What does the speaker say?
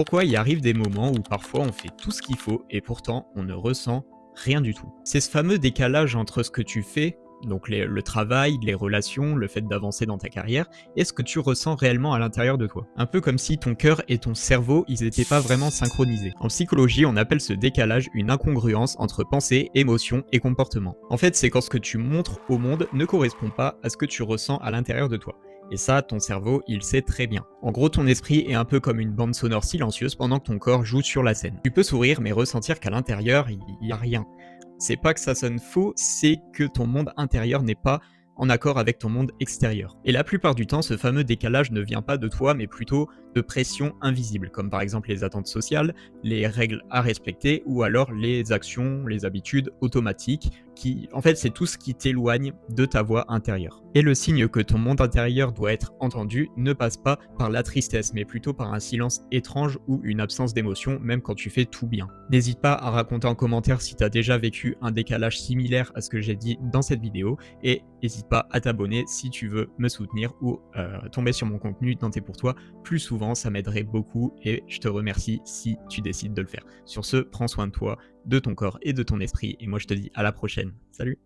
Pourquoi il arrive des moments où parfois on fait tout ce qu'il faut et pourtant on ne ressent rien du tout. C'est ce fameux décalage entre ce que tu fais, donc le travail, les relations, le fait d'avancer dans ta carrière, et ce que tu ressens réellement à l'intérieur de toi. Un peu comme si ton cœur et ton cerveau, ils n'étaient pas vraiment synchronisés. En psychologie, on appelle ce décalage une incongruence entre pensée, émotion et comportement. En fait, c'est quand ce que tu montres au monde ne correspond pas à ce que tu ressens à l'intérieur de toi. Et ça, ton cerveau, il sait très bien. En gros, ton esprit est un peu comme une bande sonore silencieuse pendant que ton corps joue sur la scène. Tu peux sourire, mais ressentir qu'à l'intérieur, il n'y a rien. C'est pas que ça sonne faux, c'est que ton monde intérieur n'est pas en accord avec ton monde extérieur. Et la plupart du temps, ce fameux décalage ne vient pas de toi, mais plutôt de pressions invisibles, comme par exemple les attentes sociales, les règles à respecter, ou alors les actions, les habitudes automatiques, en fait, c'est tout ce qui t'éloigne de ta voix intérieure. Et le signe que ton monde intérieur doit être entendu ne passe pas par la tristesse, mais plutôt par un silence étrange ou une absence d'émotion, même quand tu fais tout bien. N'hésite pas à raconter en commentaire si tu as déjà vécu un décalage similaire à ce que j'ai dit dans cette vidéo, et n'hésite pas à t'abonner si tu veux me soutenir ou tomber sur mon contenu dans T'es pour toi plus souvent, ça m'aiderait beaucoup et je te remercie si tu décides de le faire. Sur ce, prends soin de toi, de ton corps et de ton esprit, et moi je te dis à la prochaine. Salut!